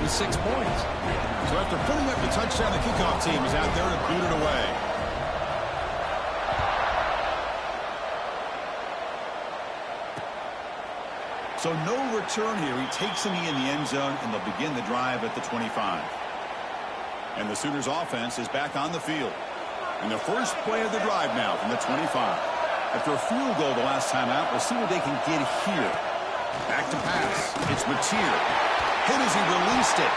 the 6 points. So after putting up the touchdown, the kickoff team is out there to boot it away. So no return here. He takes him in the end zone, and they'll begin the drive at the 25. And the Sooners offense is back on the field. And the first play of the drive now from the 25. After a field goal the last time out, we'll see what they can get here. Back to pass. It's Mateer. Hit as he released it.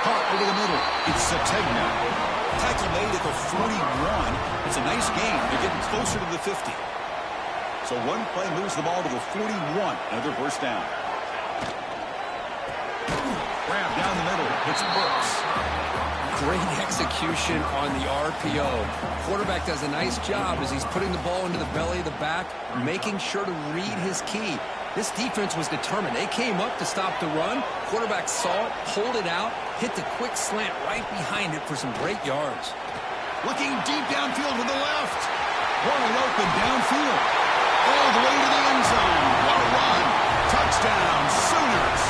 Caught over the middle. It's Sategna. Tackle made at the 41. It's a nice gain. They're getting closer to the 50. So one play moves the ball to the 41. Another first down. Grab down the middle. It's Brooks. Great execution on the RPO. Quarterback does a nice job as he's putting the ball into the belly of the back, making sure to read his key. This defense was determined. They came up to stop the run. Quarterback saw it, pulled it out, hit the quick slant right behind it for some great yards. Looking deep downfield to the left. Wide open downfield. All the way to the end zone. What a run. Touchdown, Sooners.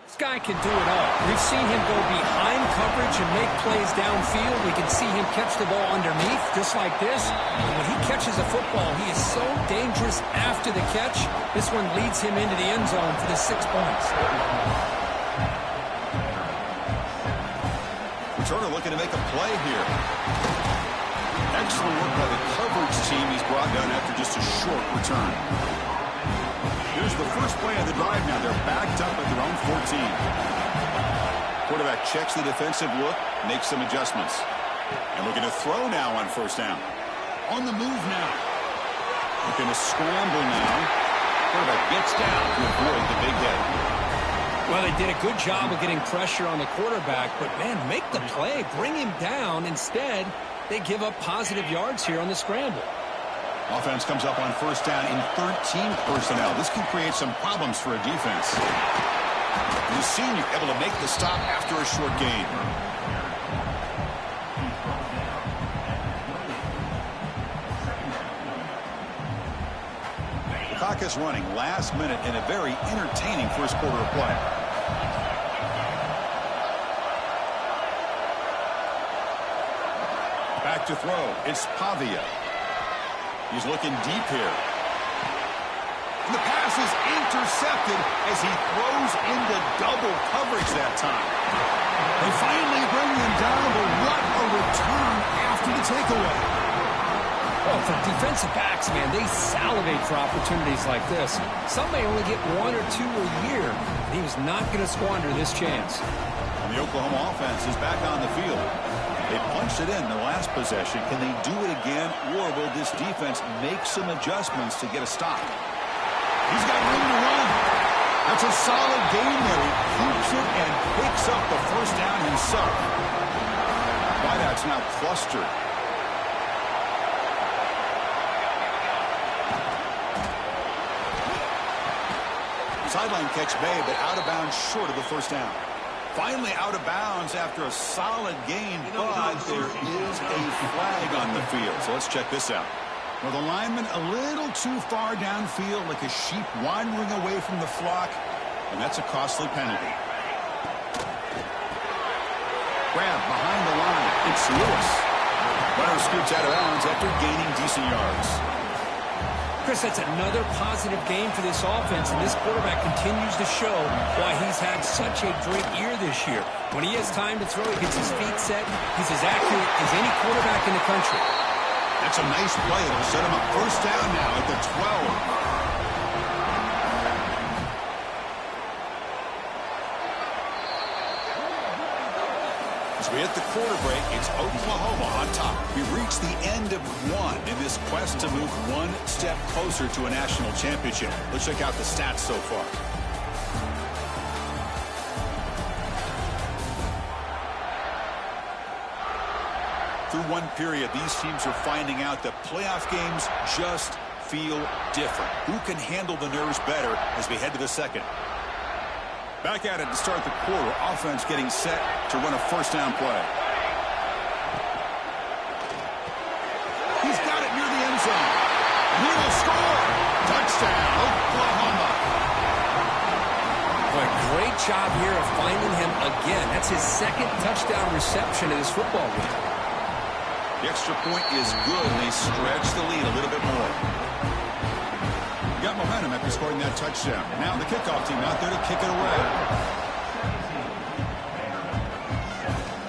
This guy can do it all. We've seen him go behind coverage and make plays downfield. We can see him catch the ball underneath, just like this. And when he catches a football, he is so dangerous after the catch. This one leads him into the end zone for the 6 points. Returner looking to make a play here. Excellent work by the coverage team. He's brought down after just a short return. Here's the first play of the drive now. They're backed up at their own 14. Quarterback checks the defensive look, makes some adjustments. And looking to throw now on first down. On the move now. Looking to scramble now. Quarterback gets down to avoid the big hit. Well, they did a good job of getting pressure on the quarterback, but, man, make the play. Bring him down. Instead, they give up positive yards here on the scramble. Offense comes up on first down in 13 personnel. This can create some problems for a defense. The senior able to make the stop after a short gain. The clock is running last minute in a very entertaining first quarter of play. Back to throw. It's Pavia. He's looking deep here. The pass is intercepted as he throws into double coverage that time. They finally bring him down, but what a return after the takeaway. Well, for defensive backs, man, they salivate for opportunities like this. Some may only get 1 or 2 a year. He was not going to squander this chance. And the Oklahoma offense is back on the field. They punched it in the last possession. Can they do it again, or will this defense make some adjustments to get a stop? He's got room to run. That's a solid game there. He keeps it and picks up the first down himself. Wideouts now clustered. Sideline catch made, but out of bounds short of the first down. Finally out of bounds after a solid gain, but there is a flag on the field. So let's check this out. Well, the lineman a little too far downfield, like a sheep wandering away from the flock, and that's a costly penalty. Grab behind the line. It's Lewis. Runner scoots out of bounds after gaining decent yards. Chris, that's another positive game for this offense, and this quarterback continues to show why he's had such a great year this year. When he has time to throw, he gets his feet set. He's as accurate as any quarterback in the country. That's a nice play. It'll set him up first down now at the 12. As we hit the quarter break, it's Oklahoma on top. We've reached the end of one in this quest to move one step closer to a national championship. Let's check out the stats so far. Through one period, these teams are finding out that playoff games just feel different. Who can handle the nerves better as we head to the second? Back at it to start the quarter. Offense getting set to run a first down play. He's got it near the job here of finding him again. That's his second touchdown reception in this football game. The extra point is good, and they stretch the lead a little bit more. Got momentum after scoring that touchdown. Now the kickoff team out there to kick it away.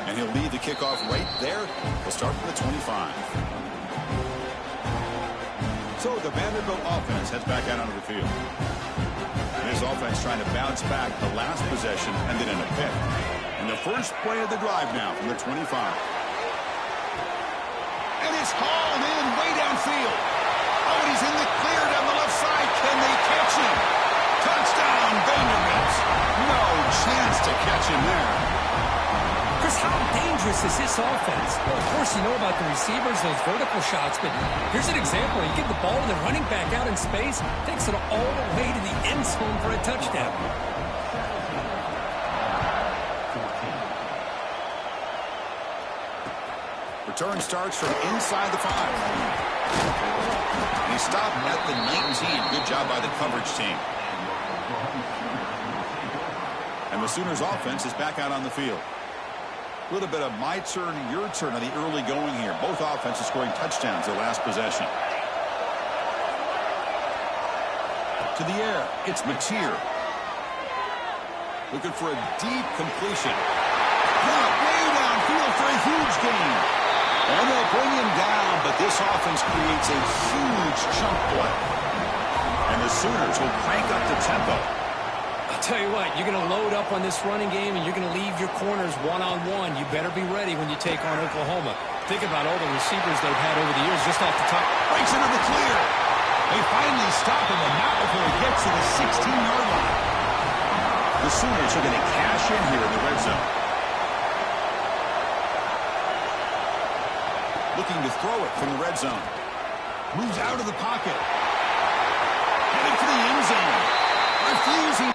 And he'll lead the kickoff right there. We'll start from the 25. So the Vanderbilt offense heads back out onto the field. And this offense trying to bounce back. The last possession ended in a pick. And the first play of the drive now from the 25. And it's hauled in way downfield. Oh, and he's in the clear down the left side. Can they catch him? Touchdown, Vanderbilt. No chance to catch him there. Chris, how dangerous is this offense? Well, of course, you know about the receivers, those vertical shots, but here's an example. You give the ball to the running back out in space, takes it all the way to the end zone for a touchdown. Return starts from inside the 5. And he stopped at the 19. Good job by the coverage team. And the Sooners offense is back out on the field. A little bit of my turn, your turn on the early going here. Both offenses scoring touchdowns their last possession. To the air, it's Mateer. Looking for a deep completion. Way downfield for a huge gain. And they'll bring him down, but this offense creates a huge chunk play. And the Sooners will crank up the tempo. I'll tell you what, you're going to load up on this running game, and you're going to leave your corners one-on-one. You better be ready when you take on Oklahoma. Think about all the receivers they've had over the years just off the top. Breaks into the clear. They finally stop him, but not before he gets to the 16-yard line. The Sooners are going to cash in here in the red zone. Looking to throw it from the red zone. Moves out of the pocket. Headed for the end zone. Refusing.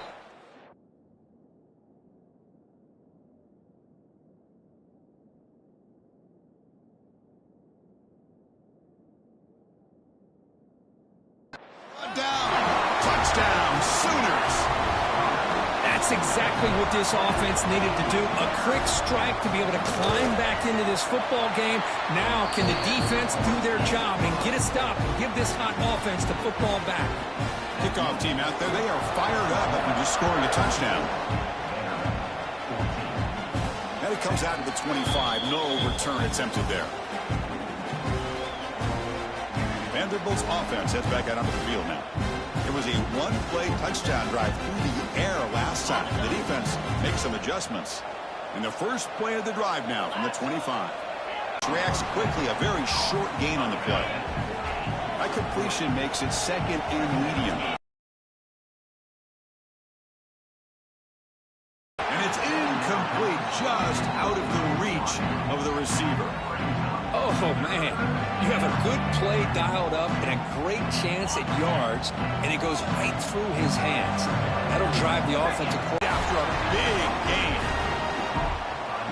Down. Touchdown, Sooners. That's exactly what this offense needed to do. A quick strike to be able to climb back into this football game. Now can the defense do their job and get a stop and give this hot offense the football back? Kickoff team out there, they are fired up after just scoring a touchdown. And it comes out to the 25. No return attempted there. Vanderbilt's offense heads back out onto the field now. It was a one-play touchdown drive through the air last time. The defense makes some adjustments. And the first play of the drive now from the 25. Reacts quickly, a very short gain on the play. That completion makes it second and medium. And it's incomplete, just out of the reach of the receiver. Oh, man. You have a good play dialed up and a great chance at yards, and it goes right through his hands. That'll drive the offensive coordinator after a big gain.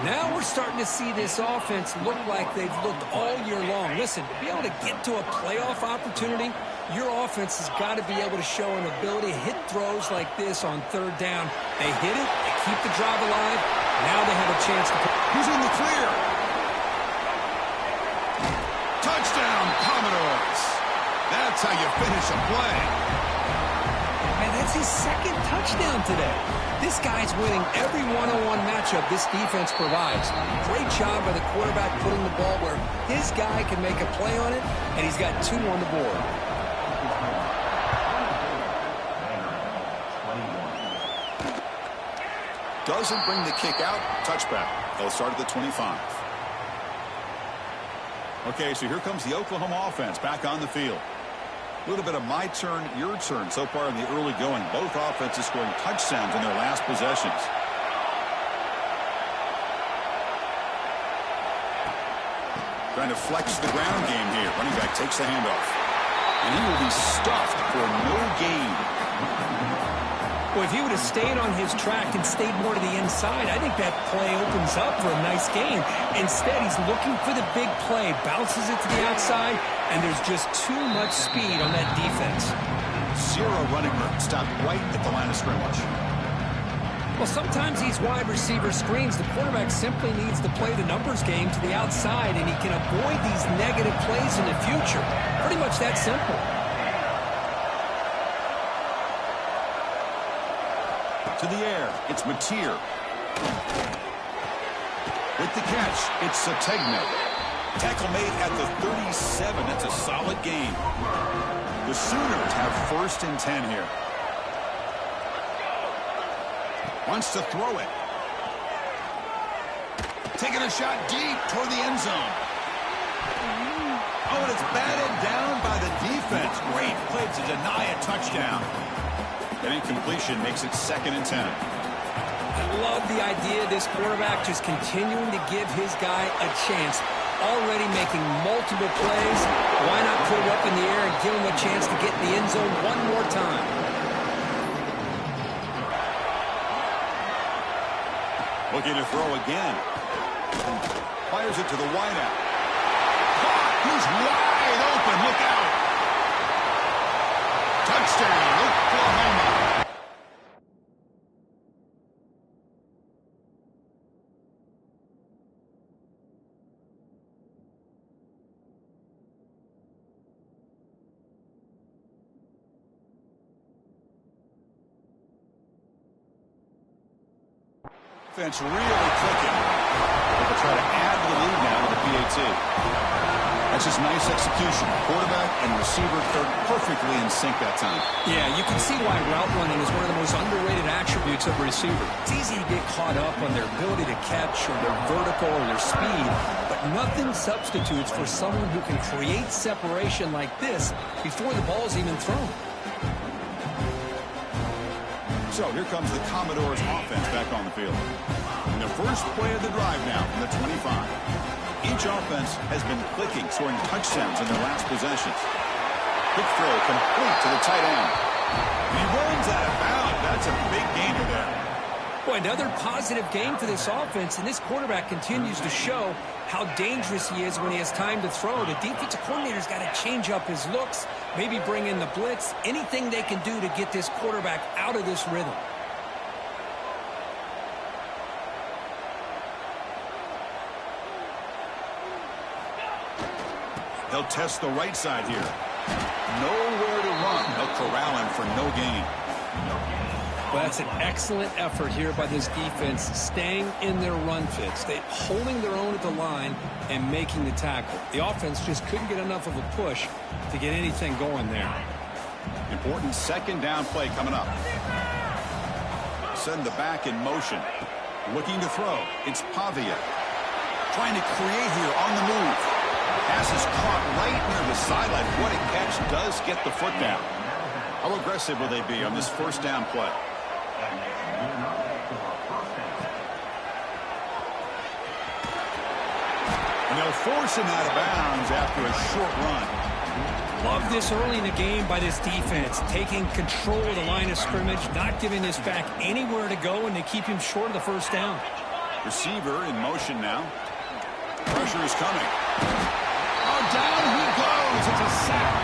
Now we're starting to see this offense look like they've looked all year long. Listen, to be able to get to a playoff opportunity, your offense has got to be able to show an ability to hit throws like this on third down. They hit it, they keep the drive alive. Now they have a chance to put. He's in the clear. Touchdown, Commodores. That's how you finish a play. Man, that's his second touchdown today. This guy's winning every one-on-one matchup this defense provides. Great job by the quarterback putting the ball where his guy can make a play on it, and he's got 2 on the board. Doesn't bring the kick out. Touchback. They'll start at the 25. Okay, so here comes the Oklahoma offense back on the field. A little bit of my turn, your turn so far in the early going. Both offenses scoring touchdowns in their last possessions. Trying to flex the ground game here. Running back takes the handoff. And he will be stuffed for no gain. Well, if he would have stayed on his track and stayed more to the inside, I think that play opens up for a nice gain. Instead, he's looking for the big play, bounces it to the outside, and there's just too much speed on that defense. 0 running room, stopped right at the line of scrimmage. Well, sometimes these wide receiver screens, the quarterback simply needs to play the numbers game to the outside, and he can avoid these negative plays in the future. Pretty much that simple. To the air, it's Mateer. With the catch, it's Sategna. Tackle made at the 37. That's a solid gain. The Sooners have 1st and 10 here. Wants to throw it. Taking a shot deep toward the end zone. Oh, and it's batted down by the defense. Great play to deny a touchdown. An incompletion makes it 2nd and 10. I love the idea of this quarterback just continuing to give his guy a chance. Already making multiple plays. Why not put it up in the air and give him a chance to get in the end zone one more time? Looking to throw again. Fires it to the wideout. He's wide open. Look out. Touchdown, Oklahoma. Offense really clicking. They'll try to add to the lead now with the PAT. That's just nice execution. Quarterback and receiver perfectly in sync that time. Yeah, you can see why route running is one of the most underrated attributes of a receiver. It's easy to get caught up on their ability to catch or their vertical or their speed, but nothing substitutes for someone who can create separation like this before the ball is even thrown. So here comes the Commodores offense back on the field. In the first play of the drive now from the 25. Each offense has been clicking, scoring touchdowns in their last possessions. Quick throw complete to the tight end. And he runs out of bounds. That's a big gainer there. Boy, another positive game for this offense, and this quarterback continues to show how dangerous he is when he has time to throw. The defensive coordinator's got to change up his looks, maybe bring in the blitz, anything they can do to get this quarterback out of this rhythm. They'll test the right side here. Nowhere to run. They'll corral him for no gain. Well, that's an excellent effort here by this defense, staying in their run fits. They holding their own at the line and making the tackle. The offense just couldn't get enough of a push to get anything going there. Important 2nd down play coming up. Send the back in motion. Looking to throw. It's Pavia. Trying to create here on the move. Pass is caught right near the sideline. What a catch does get the foot down. How aggressive will they be on this 1st down play? And they'll force him out of bounds after a short run. Love this early in the game by this defense, taking control of the line of scrimmage, not giving this back anywhere to go, and to keep him short of the 1st down. Receiver in motion now. Pressure is coming. Oh, down he goes. It's a sack.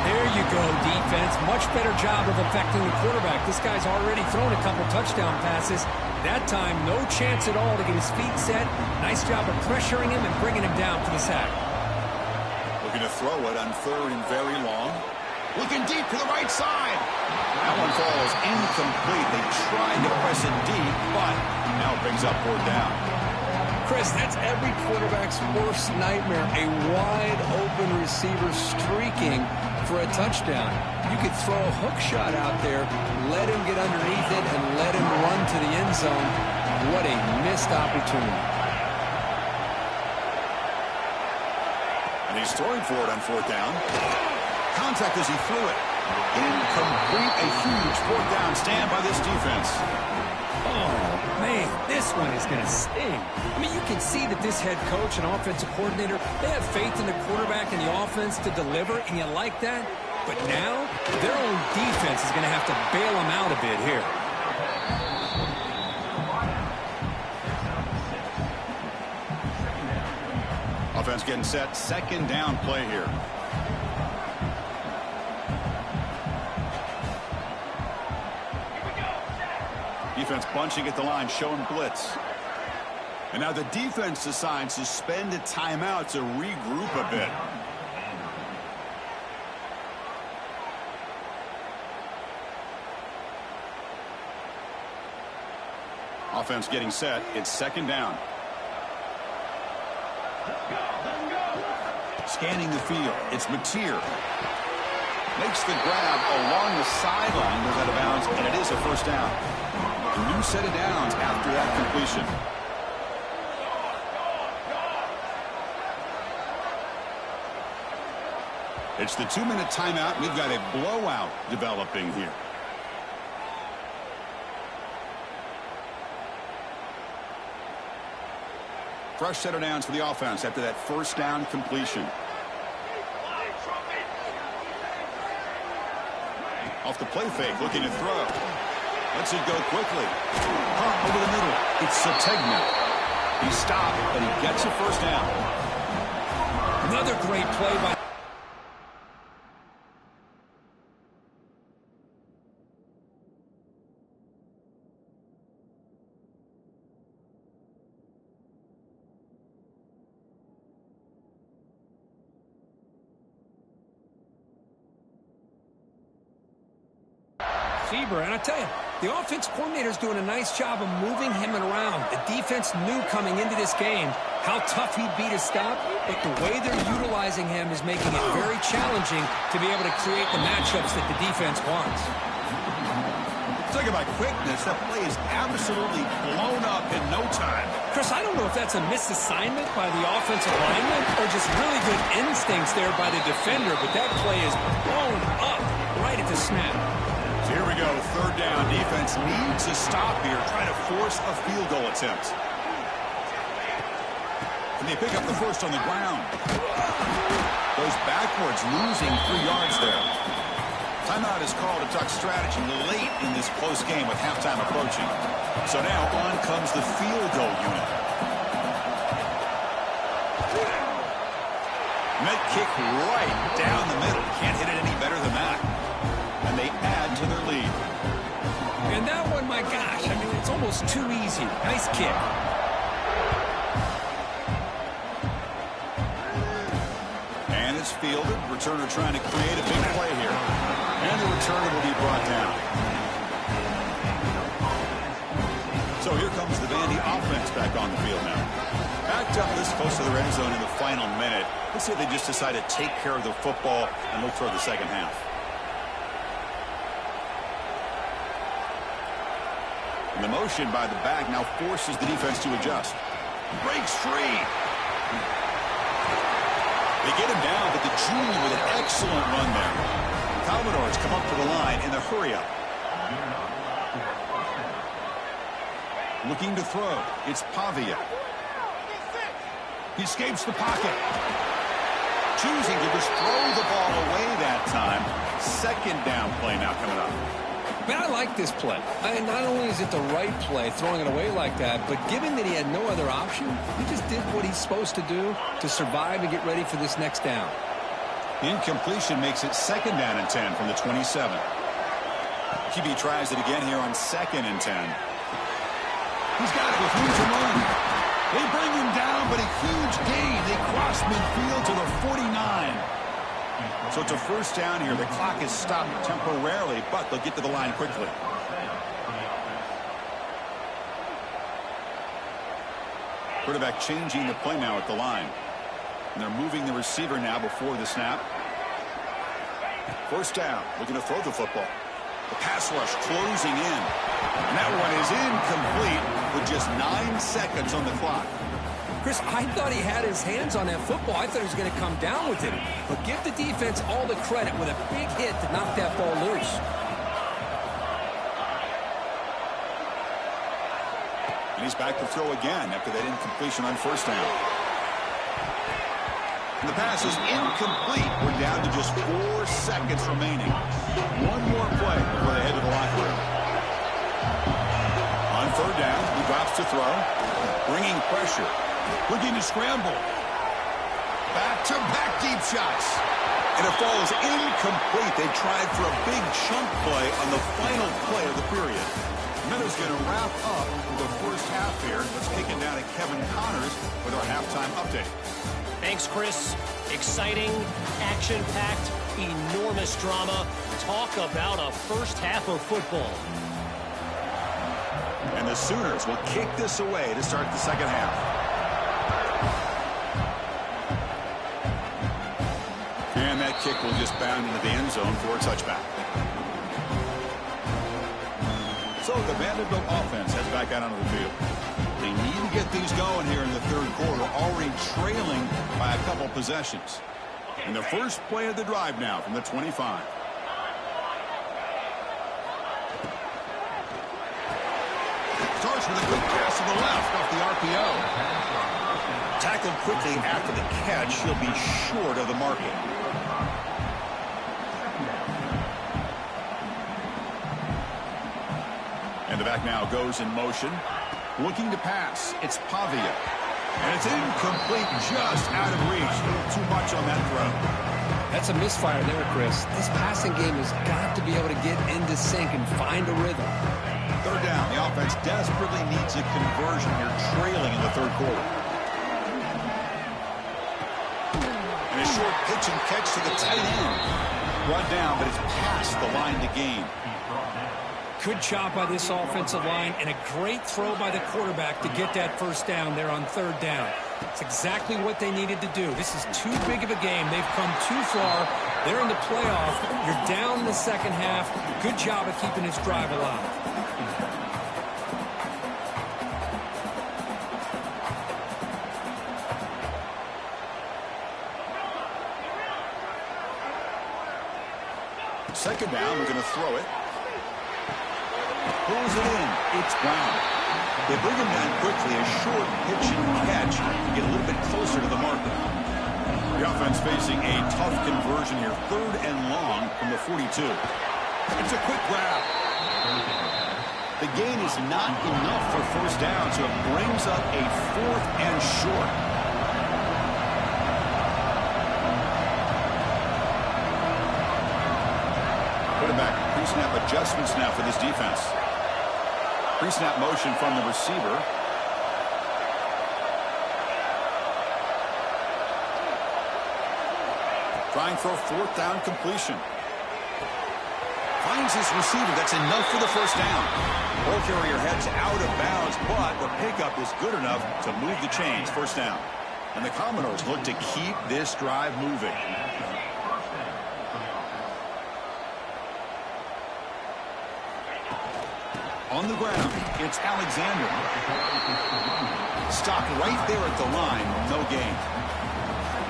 There you go, defense. Much better job of affecting the quarterback. This guy's already thrown a couple touchdown passes. That time, no chance at all to get his feet set. Nice job of pressuring him and bringing him down for the sack. Looking to throw it on 3rd and very long. Looking deep to the right side. That one falls incomplete. They tried to press it deep, but now it brings up 4th down. Chris, that's every quarterback's worst nightmare, a wide-open receiver streaking for a touchdown. You could throw a hook shot out there, let him get underneath it, and let him run to the end zone. What a missed opportunity. And he's throwing for it on 4th down. Contact as he threw it. Incomplete, a huge 4th down stand by this defense. Oh, man, this one is going to sting. I mean, you can see that this head coach and offensive coordinator, they have faith in the quarterback and the offense to deliver, and you like that. But now, their own defense is going to have to bail them out a bit here. Offense getting set. 2nd down play here. Defense bunching at the line, showing blitz. And now the defense decides to spend a timeout to regroup a bit. Offense getting set. It's second down. Scanning the field. It's Mateer. Makes the grab along the sideline. Goes out of bounds, and it is a first down. A new set of downs after that completion. It's the 2-minute timeout. We've got a blowout developing here. Fresh set of downs for the offense after that first down completion. Off the play fake, looking to throw. Lets it go quickly. Over the middle. It's Sategna. He stopped, but he gets a first down. Another great play by... And I tell you, the offense coordinator is doing a nice job of moving him around. The defense knew coming into this game how tough he'd be to stop, but the way they're utilizing him is making it very challenging to be able to create the matchups that the defense wants. Talking about quickness, that play is absolutely blown up in no time. Chris, I don't know if that's a misassignment by the offensive lineman or just really good instincts there by the defender, but that play is blown up right at the snap. Here we go, third down. Defense needs a stop here, trying to force a field goal attempt. And they pick up the first on the ground. Goes backwards, losing 3 yards there. Timeout is called to talk strategy late in this close game with halftime approaching. So now on comes the field goal unit. Net kick right down the middle. Can't hit it any better than that. And they add to their lead. And that one, my gosh, I mean, it's almost too easy. Nice kick. And it's fielded. Returner trying to create a big play here. And the returner will be brought down. So here comes the Vandy offense back on the field now. Backed up this close to the red zone in the final minute. Let's say they just decide to take care of the football and look toward the second half. And the motion by the back now forces the defense to adjust. Breaks free. They get him down, but the junior with an excellent run there. Commodores come up to the line in the hurry-up. Looking to throw. It's Pavia. He escapes the pocket. Choosing to just throw the ball away that time. Second down play now coming up. Man, I like this play. Not only is it the right play, throwing it away like that, but given that he had no other option, he just did what he's supposed to do to survive and get ready for this next down. Incompletion makes it second down and 10 from the 27. QB tries it again here on second and 10. He's got it with room to run. They bring him down, but a huge gain. They cross midfield to the 49. So it's a first down here. The clock is stopped temporarily, but they'll get to the line quickly. Quarterback changing the play now at the line. And they're moving the receiver now before the snap. First down, looking to throw the football. The pass rush closing in. And that one is incomplete with just 9 seconds on the clock. Chris, I thought he had his hands on that football. I thought he was going to come down with it. But give the defense all the credit with a big hit to knock that ball loose. And he's back to throw again after that incompletion on first down. And the pass is incomplete. We're down to just 4 seconds remaining. One more play before they head to the locker room. On third down, he drops to throw. Bringing pressure. Looking to scramble. Back-to-back deep shots. And it falls incomplete. They tried for a big chunk play on the final play of the period. Minutes going to wrap up the first half here. Let's kick it down to Kevin Connors with our halftime update. Thanks, Chris. Exciting, action-packed, enormous drama. Talk about a first half of football. And the Sooners will kick this away to start the second half. And that kick will just bound into the end zone for a touchback. So the Vanderbilt offense heads back out onto the field. They need to get things going here in the third quarter, already trailing by a couple possessions. And the first play of the drive now from the 25. Starts with a quick pass to the left off the RPO. Tackled quickly after the catch. He'll be short of the marker. And the back now goes in motion. Looking to pass. It's Pavia. And it's incomplete, just out of reach. Too much on that throw. That's a misfire there, Chris. This passing game has got to be able to get into sync and find a rhythm. Third down. The offense desperately needs a conversion here, trailing in the third quarter. And a short pitch and catch to the tight end. Run down, but it's past the line to gain. Good job by this offensive line and a great throw by the quarterback to get that first down there on third down. It's exactly what they needed to do. This is too big of a game. They've come too far. They're in the playoff. You're down in the second half. Good job of keeping this drive alive. Second down, we're going to throw it. Pulls it in. It's Brown. They bring him down quickly. A short pitch and catch to get a little bit closer to the marker. The offense facing a tough conversion here. Third and long from the 42. It's a quick grab. The gain is not enough for first down, so it brings up a fourth and short. Put it back. Pre-snap adjustments now for this defense. Pre-snap motion from the receiver. Trying for a fourth down completion. Finds his receiver. That's enough for the first down. Ball carrier heads out of bounds, but the pickup is good enough to move the chains. First down. And the Commodores look to keep this drive moving. On the ground, it's Alexander. Stopped right there at the line, no gain.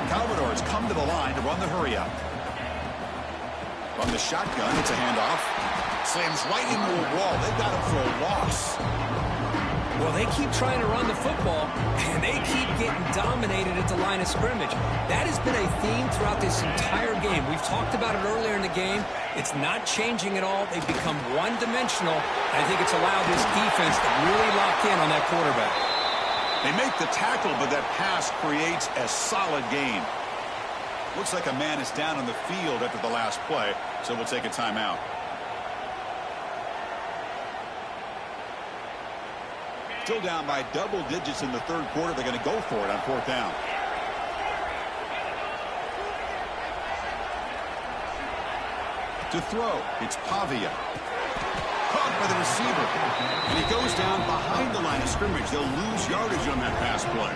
Commodores come to the line to run the hurry up. From the shotgun, it's a handoff. Slams right into a wall. They've got him for a loss. Well, they keep trying to run the football, and they keep getting dominated at the line of scrimmage. That has been a theme throughout this entire game. We've talked about it earlier in the game. It's not changing at all. They've become one-dimensional. I think it's allowed this defense to really lock in on that quarterback. They make the tackle, but that pass creates a solid gain. Looks like a man is down on the field after the last play, so we'll take a timeout. Still down by double digits in the third quarter. They're going to go for it on fourth down. To throw, it's Pavia. Caught by the receiver. And he goes down behind the line of scrimmage. They'll lose yardage on that pass play.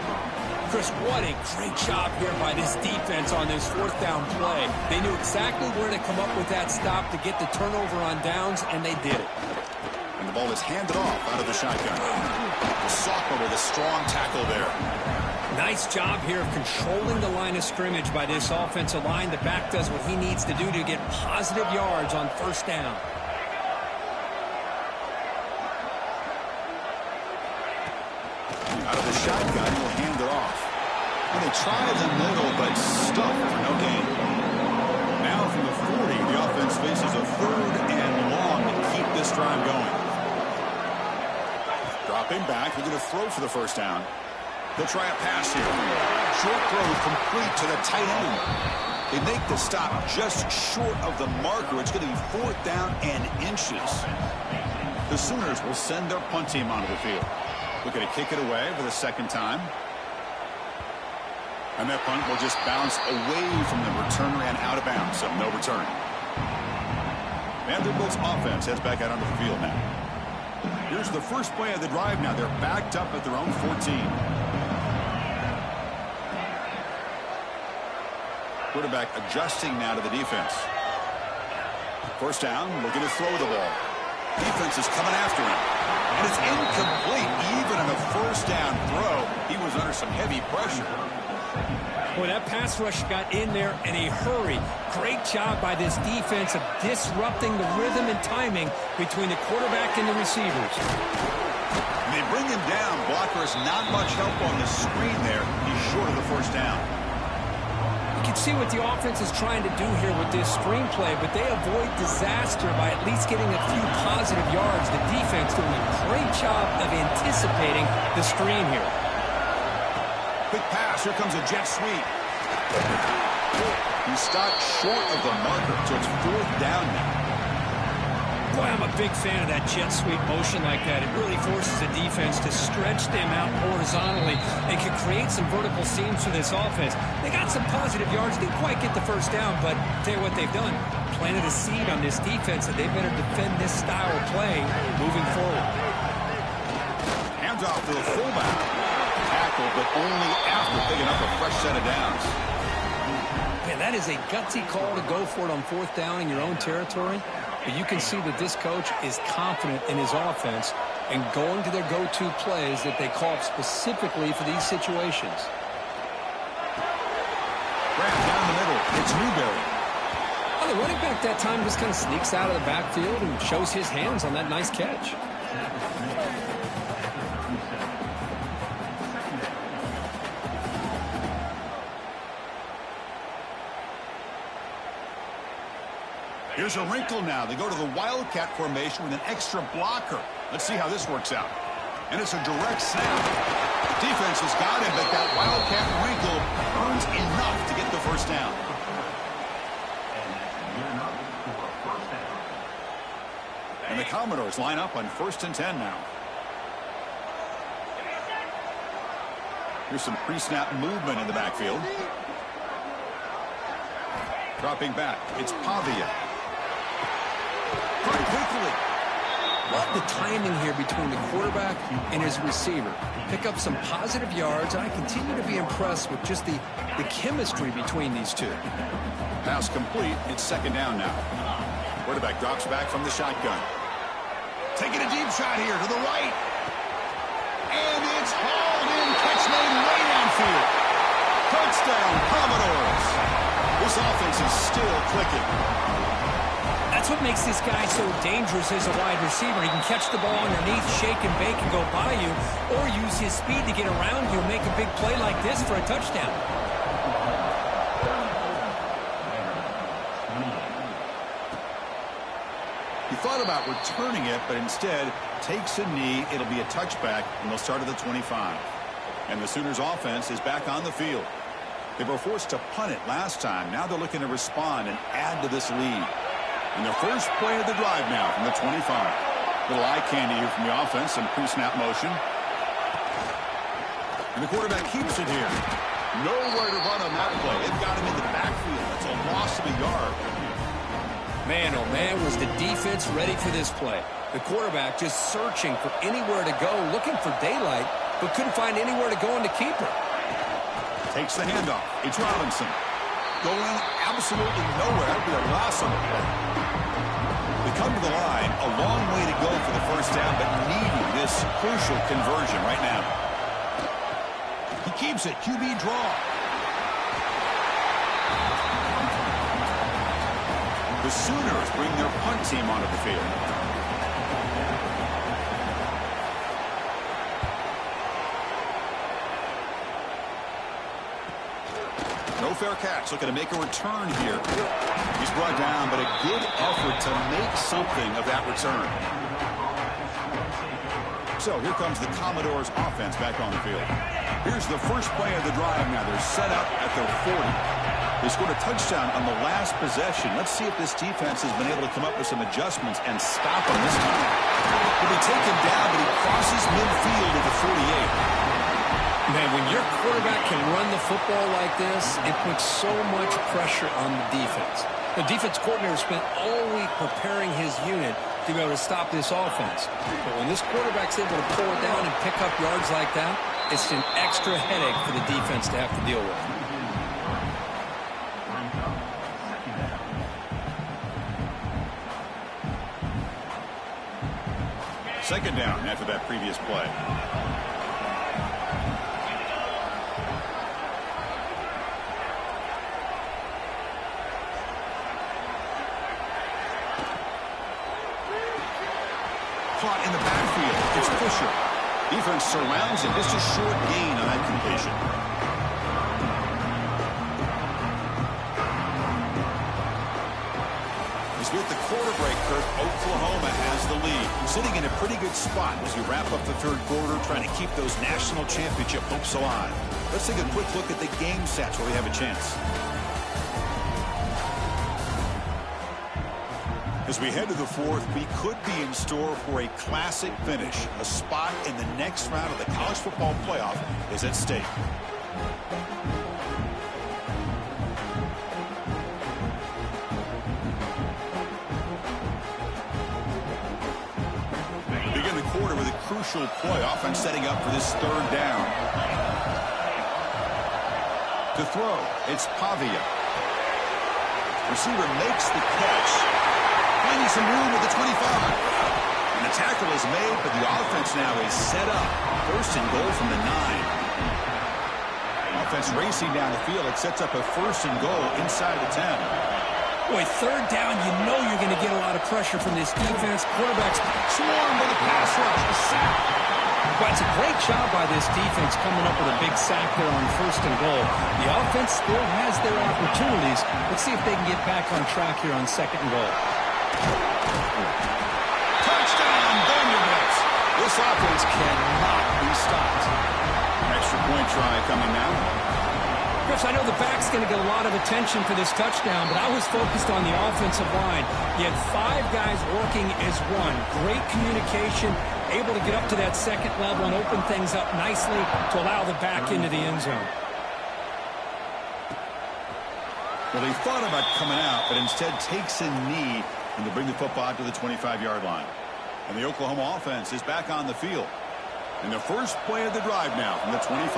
Chris, what a great job here by this defense on this fourth down play. They knew exactly where to come up with that stop to get the turnover on downs, and they did it. And the ball is handed off out of the shotgun. The sophomore with a strong tackle there. Nice job here of controlling the line of scrimmage by this offensive line. The back does what he needs to do to get positive yards on first down. Out of the shotgun, he'll hand it off. And they try the middle, but stuffed for no gain. Now from the 40, the offense faces a third and long to keep this drive going. Dropping back, they're going to throw for the first down. They'll try a pass here. Short throw complete to the tight end. They make the stop just short of the marker. It's going to be fourth down and inches. The Sooners will send their punt team onto the field. Looking to kick it away for the second time. And that punt will just bounce away from the returner and out of bounds, so no return. Vanderbilt's offense heads back out onto the field now. Here's the first play of the drive now. They're backed up at their own 14. Quarterback adjusting now to the defense. First down, looking to throw the ball. Defense is coming after him. And it's incomplete. Even on a first down throw, he was under some heavy pressure. Boy, that pass rush got in there in a hurry. Great job by this defense of disrupting the rhythm and timing between the quarterback and the receivers. And they bring him down. Blocker has not much help on the screen there. He's short of the first down. You can see what the offense is trying to do here with this screenplay, but they avoid disaster by at least getting a few positive yards. The defense doing a great job of anticipating the screen here. Quick pass. Here comes a jet sweep. He stopped short of the marker, so it's fourth down now. Boy, I'm a big fan of that jet sweep motion like that. It really forces the defense to stretch them out horizontally. They can create some vertical seams for this offense. They got some positive yards. Didn't quite get the first down, but I'll tell you what they've done. Planted a seed on this defense that they better defend this style of play moving forward. Hands off to the fullback. Tackle, but only after picking up a fresh set of downs. Man, that is a gutsy call to go for it on fourth down in your own territory. But you can see that this coach is confident in his offense and going to their go-to plays that they call up specifically for these situations. Right down the middle, it's Newberry. Well, the running back that time just kind of sneaks out of the backfield and shows his hands on that nice catch. Here's a wrinkle now. They go to the Wildcat formation with an extra blocker. Let's see how this works out. And it's a direct snap. Defense has got him, but that Wildcat wrinkle earns enough to get the first down. And the Commodores line up on 1st and 10 now. Here's some pre-snap movement in the backfield. Dropping back, it's Pavia. Very quickly. Love the timing here between the quarterback and his receiver. Pick up some positive yards, and I continue to be impressed with just the chemistry between these two. Pass complete. It's second down now. Quarterback drops back from the shotgun. Taking a deep shot here to the right. And it's hauled in. Catch made way downfield. Touchdown, Commodores. This offense is still clicking. That's what makes this guy so dangerous as a wide receiver. He can catch the ball underneath, shake and bake, and go by you, or use his speed to get around you and make a big play like this for a touchdown. He thought about returning it, but instead takes a knee. It'll be a touchback, and they'll start at the 25. And the Sooners' offense is back on the field. They were forced to punt it last time. Now they're looking to respond and add to this lead. And the first play of the drive now from the 25. Little eye candy here from the offense, some pre-snap motion. And the quarterback keeps it here. Nowhere to run on that play. They've got him in the backfield. It's a loss of a yard. Man, oh man, was the defense ready for this play. The quarterback just searching for anywhere to go, looking for daylight, but couldn't find anywhere to go in the keeper. Takes the handoff. It's Robinson. Going absolutely nowhere. That would be a loss on the play. They come to the line. A long way to go for the first down, but needing this crucial conversion right now. He keeps it. QB draw. The Sooners bring their punt team onto the field. No fair catch. Looking to make a return here. He's brought down, but a good effort to make something of that return. So here comes the Commodores offense back on the field. Here's the first play of the drive now. They're set up at their 40. They scored a touchdown on the last possession. Let's see if this defense has been able to come up with some adjustments and stop him this time. He'll be taken down, but he crosses midfield at the 48. Man, when your quarterback can run the football like this, it puts so much pressure on the defense. The defense coordinator spent all week preparing his unit to be able to stop this offense. But when this quarterback's able to pull it down and pick up yards like that, it's an extra headache for the defense to have to deal with. Second down after that previous play. Caught in the backfield. It's Fisher. Defense surrounds him. Just a short gain on that completion. As with the quarter break, Kirk, Oklahoma has the lead. Sitting in a pretty good spot as we wrap up the third quarter, trying to keep those national championship hopes alive. Let's take a quick look at the game stats where we have a chance. As we head to the fourth, we could be in store for a classic finish. A spot in the next round of the college football playoff is at stake. Begin the quarter with a crucial play. Offense setting up for this third down. To throw, it's Pavia. Receiver makes the catch. Finding some room at the 25. And the tackle is made, but the offense now is set up. First and goal from the 9. Offense racing down the field. It sets up a first and goal inside the 10. Boy, third down, you know you're going to get a lot of pressure from this defense. Quarterbacks swarm with a pass rush, a sack. But it's a great job by this defense coming up with a big sack there on first and goal. The offense still has their opportunities. Let's see if they can get back on track here on second and goal. Touchdown, Vanderbilt. This offense cannot be stopped. Extra point try coming now. Chris, I know the back's going to get a lot of attention for this touchdown, but I was focused on the offensive line. You had 5 guys working as one. Great communication, able to get up to that second level and open things up nicely to allow the back into the end zone. Well, they thought about coming out, but instead takes a knee and to bring the football out to the 25-yard line. And the Oklahoma offense is back on the field. And the first play of the drive now from the 25.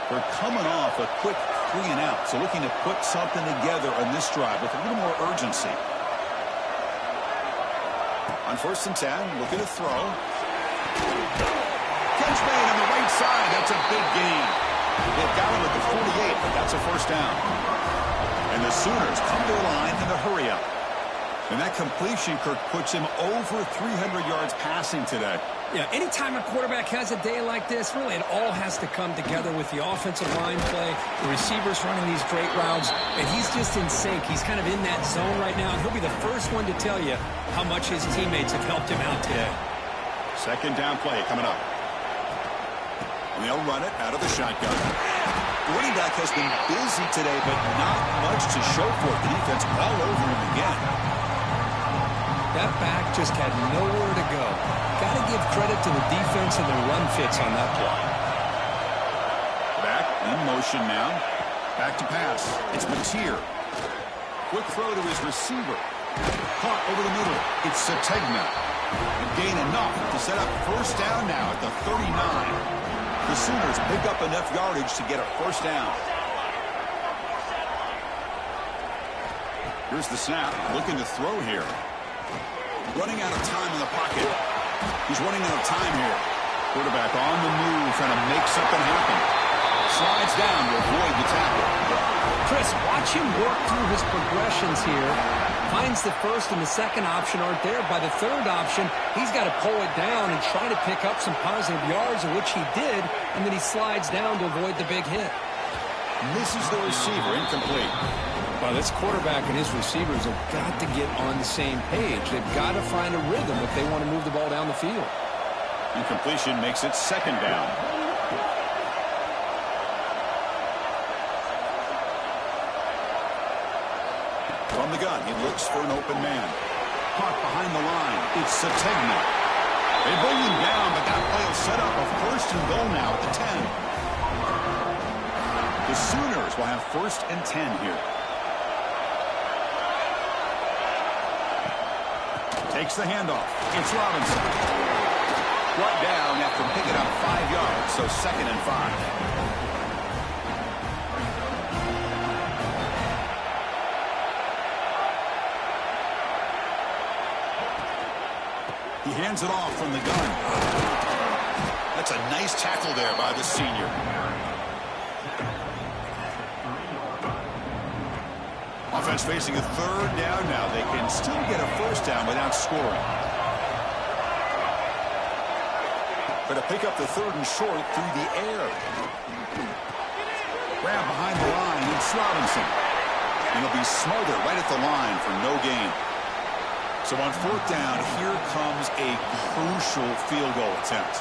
They're coming off a quick 3 and out, so looking to put something together on this drive with a little more urgency. On first and 10, looking to throw. Catch made on the right side. That's a big gain. They've got him at the 48, but that's a first down. And the Sooners come to the line in a hurry up. And that completion, Kirk, puts him over 300 yards passing today. Yeah, anytime a quarterback has a day like this, really it all has to come together with the offensive line play, the receivers running these great routes, and he's just in sync. He's kind of in that zone right now, and he'll be the first one to tell you how much his teammates have helped him out today. Second down play coming up. And they'll run it out of the shotgun. The running back has been busy today, but not much to show for it. The defense all over him again. That back just had nowhere to go. Got to give credit to the defense and the run fits on that play. Back in motion now. Back to pass. It's Mateer. Quick throw to his receiver. Caught over the middle. It's Sategna. And gain enough to set up first down now at the 39. The Sooners pick up enough yardage to get a first down. Here's the snap. Looking to throw here. Running out of time in the pocket. He's running out of time here. Quarterback on the move, trying to make something happen. Slides down to avoid the tackle. Chris, watch him work through his progressions here. Finds the first and the second option aren't there. By the third option, he's got to pull it down and try to pick up some positive yards, which he did, and then he slides down to avoid the big hit. Misses the receiver, incomplete. Well, this quarterback and his receivers have got to get on the same page. They've got to find a rhythm if they want to move the ball down the field. Incompletion makes it second down. He looks for an open man. Caught behind the line. It's Sategna. They bring him down, but that play will set up a first and goal now at the 10. The Sooners will have first and 10 here. Takes the handoff. It's Robinson. Brought down after picking up 5 yards, so second and 5. He hands it off from the gun. That's a nice tackle there by the senior. Offense facing a third down now. They can still get a first down without scoring. But to pick up the third and short through the air. Grab behind the line. It's Robinson. And he'll be smothered right at the line for no gain. So on fourth down, here comes a crucial field goal attempt.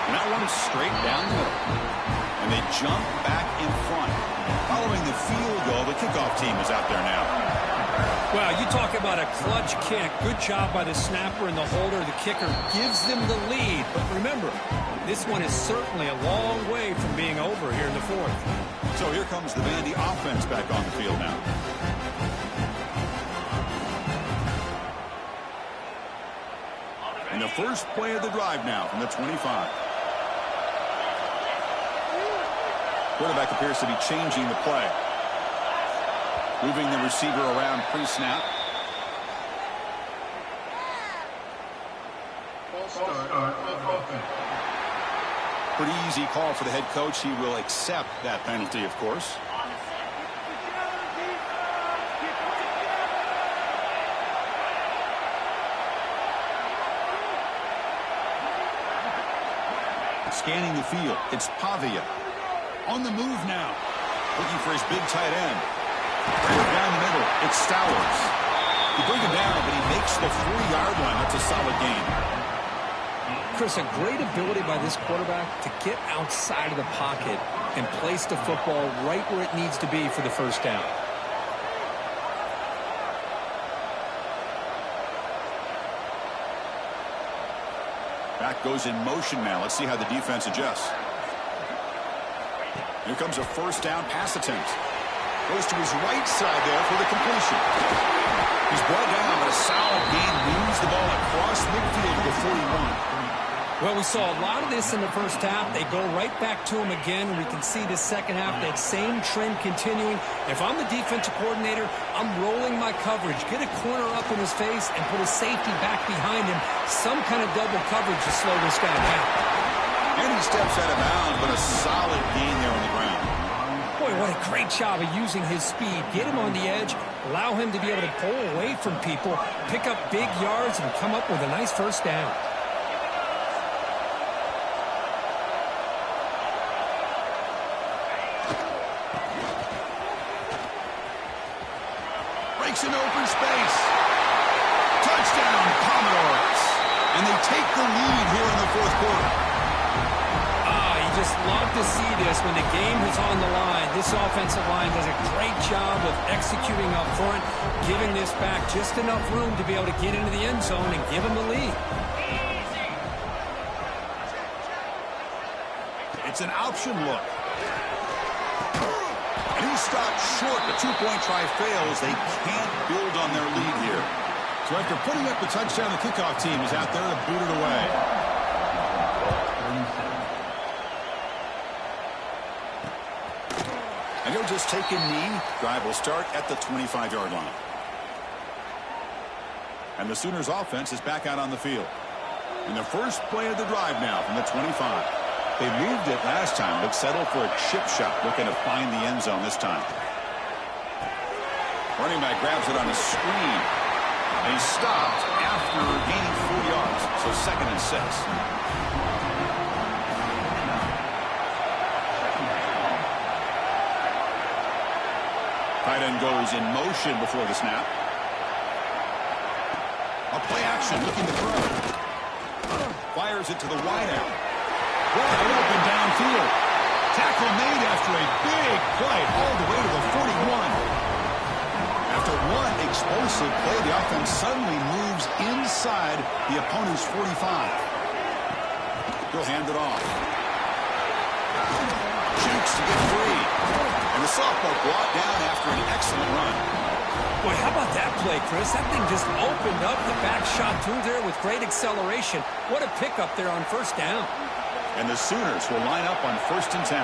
And that one is straight down the middle. And they jump back in front. Following the field goal, the kickoff team is out there now. Well, you talk about a clutch kick. Good job by the snapper and the holder. The kicker gives them the lead. But remember, this one is certainly a long way from being over here in the fourth. So here comes the Vandy offense back on the field now. And the first play of the drive now from the 25. Quarterback appears to be changing the play. Moving the receiver around pre-snap. Pretty easy call for the head coach. He will accept that penalty, of course. Scanning the field. It's Pavia. On the move now. Looking for his big tight end. Right down the middle. It's Stowers. You bring him down, but he makes the 4-yard line. That's a solid gain. Chris, a great ability by this quarterback to get outside of the pocket and place the football right where it needs to be for the first down. Back goes in motion now. Let's see how the defense adjusts. Here comes a first down pass attempt. Goes to his right side there for the completion. He's brought down, but a solid gain moves the ball across midfield to the 41. Well, we saw a lot of this in the first half. They go right back to him again. We can see the second half, that same trend continuing. If I'm the defensive coordinator, I'm rolling my coverage. Get a corner up in his face and put a safety back behind him. Some kind of double coverage to slow this guy down. And he steps out of bounds, but a solid gain there on the ground. Boy, what a great job of using his speed. Get him on the edge, allow him to be able to pull away from people, pick up big yards, and come up with a nice first down. In open space. Touchdown, Commodores. And they take the lead here in the fourth quarter. You just love to see this when the game is on the line. This offensive line does a great job of executing up front, giving this back just enough room to be able to get into the end zone and give them the lead. It's an option look. And he stopped short. The two-point try fails. They can't build on their lead here. So after putting up the touchdown, the kickoff team is out there to boot it away. And he'll just take a knee. Drive will start at the 25-yard line. And the Sooners offense is back out on the field. And the first play of the drive now from the 25. They moved it last time, but settled for a chip shot, looking to find the end zone this time. Running back grabs it on a screen. And he's stopped after gaining 4 yards, so second and 6. Tight end goes in motion before the snap. A play action, looking to throw. Fires it to the wideout. Wide open downfield. Tackle made after a big play all the way to the 41. After one explosive play, the offense suddenly moves inside the opponent's 45. He'll hand it off. Shoots to get free. And the sophomore brought down after an excellent run. Boy, how about that play, Chris? That thing just opened up. The back shot through there with great acceleration. What a pickup there on first down. And the Sooners will line up on 1st and 10.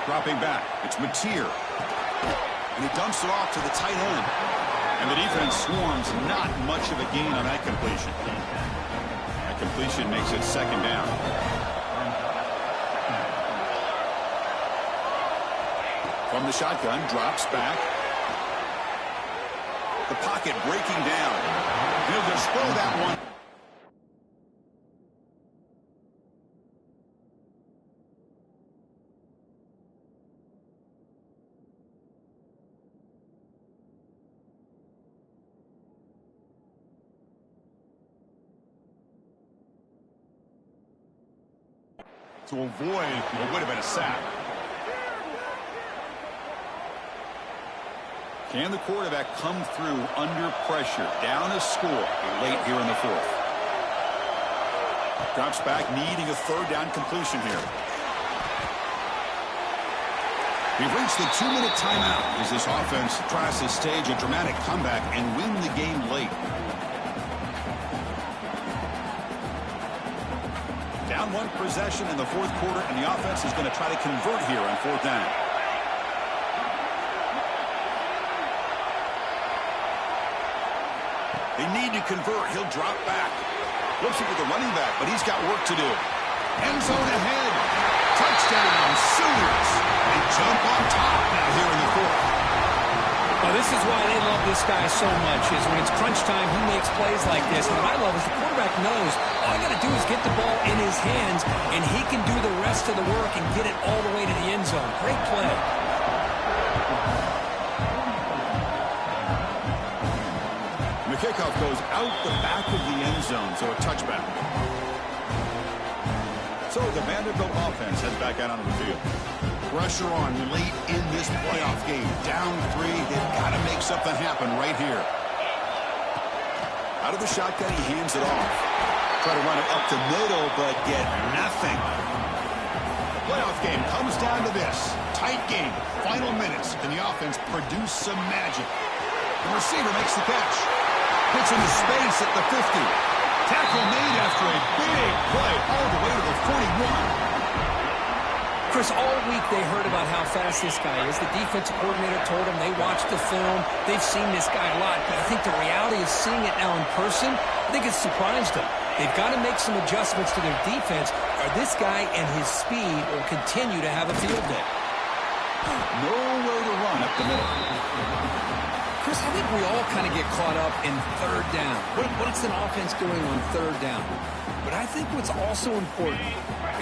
Dropping back, it's Mateer. And he dumps it off to the tight end. And the defense swarms, not much of a gain on that completion. That completion makes it 2nd down. From the shotgun, drops back. The pocket breaking down. He'll just throw that one. To avoid what would have been a sack. Can the quarterback come through under pressure? Down a score late here in the 4th. Drops back, needing a 3rd down completion here. We've reached the 2-minute timeout as this offense tries to stage a dramatic comeback and win the game late. Down 1 possession in the 4th quarter, and the offense is going to try to convert here on 4th down. They need to convert. He'll drop back. Looks it with the running back, but he's got work to do. End zone ahead. Touchdown, Sooners. They jump on top now here in the 4th. Well, this is why they love this guy so much, is when it's crunch time, he makes plays like this. And what I love is the quarterback knows all I got to do is get the ball in his hands, and he can do the rest of the work and get it all the way to the end zone. Great play. The kickoff goes out the back of the end zone, so a touchback. So the Vanderbilt offense heads back out onto the field. Pressure on late in this playoff game. Down 3, they've got to make something happen right here. Out of the shotgun, he hands it off. Try to run it up the middle, but get nothing. The playoff game comes down to this. Tight game, final minutes, and the offense produce some magic. The receiver makes the catch. Hits into space at the 50. Tackle made after a big play all the way to the 41. Chris, all week they heard about how fast this guy is. The defensive coordinator told them they watched the film. They've seen this guy a lot. But I think the reality is seeing it now in person, I think it's surprised them. They've got to make some adjustments to their defense, or this guy and his speed will continue to have a field day. Nowhere to run up the middle. Chris, I think we all kind of get caught up in 3rd down. What's an offense doing on 3rd down? But I think what's also important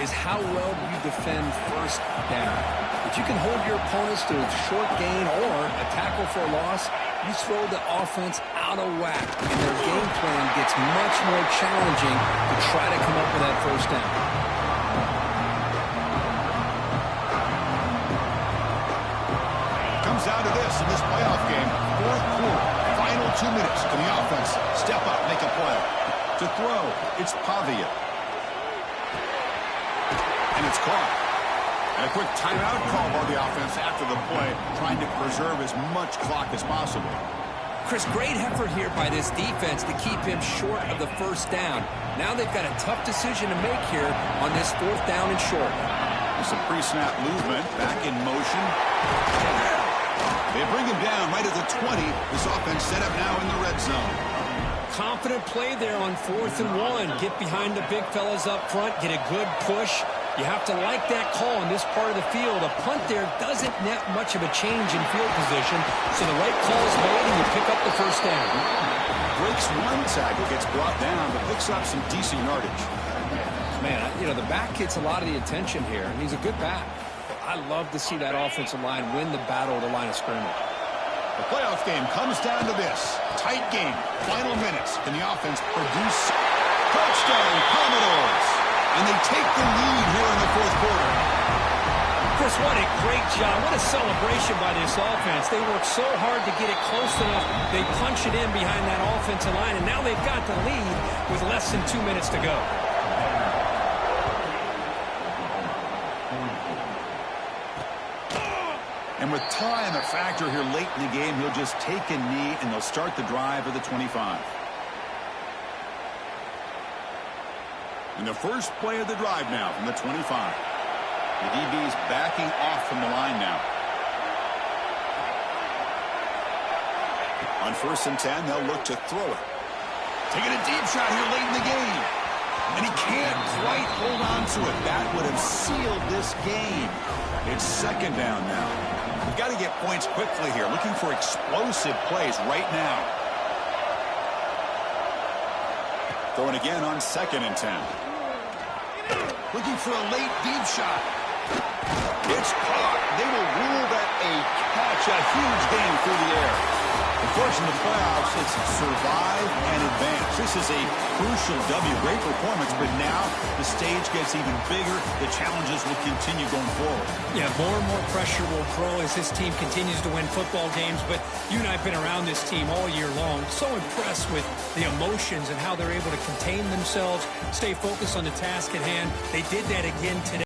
is how well do you defend 1st down. If you can hold your opponents to a short gain or a tackle for a loss, you throw the offense out of whack, and their game plan gets much more challenging to try to come up with that 1st down. Comes down to this in this playoff game. 4th quarter, final 2 minutes. Can the offense step up, make a play? To throw, it's Pavia. And it's caught. And a quick timeout call by the offense after the play, trying to preserve as much clock as possible. Chris, great effort here by this defense to keep him short of the 1st down. Now they've got a tough decision to make here on this 4th down and short. There's some pre-snap movement, back in motion. They bring him down right at the 20. This offense set up now in the red zone. Confident play there on 4th and 1. Get behind the big fellas up front, get a good push. You have to like that call in this part of the field. A punt there doesn't net much of a change in field position, so the right call is made and you pick up the 1st down. Breaks one tackle, gets brought down, but picks up some decent yardage. Man, you know, the back gets a lot of the attention here, and he's a good back. I love to see that offensive line win the battle at the line of scrimmage. The playoff game comes down to this. Tight game, final minutes. Can the offense produce? Touchdown, Commodores. And they take the lead here in the fourth quarter. Chris, what a great job. What a celebration by this offense. They worked so hard to get it close enough. They punch it in behind that offensive line, and now they've got the lead with less than 2 minutes to go. And with time a factor here late in the game, he'll just take a knee, and they'll start the drive at the 25. And the first play of the drive now from the 25. The DB's backing off from the line now. On 1st and 10, they'll look to throw it. Taking a deep shot here late in the game. And he can't quite hold on to it. That would have sealed this game. It's 2nd down now. We've got to get points quickly here. Looking for explosive plays right now. Throwing again on 2nd and 10. Looking for a late deep shot. It's caught. They will rule that a catch. A huge gain through the air. Of course, in the playoffs, it's survive and advance. This is a crucial W. Great performance, but now the stage gets even bigger. The challenges will continue going forward. Yeah, more and more pressure will grow as this team continues to win football games, but you and I have been around this team all year long. So impressed with the emotions and how they're able to contain themselves, stay focused on the task at hand. They did that again today.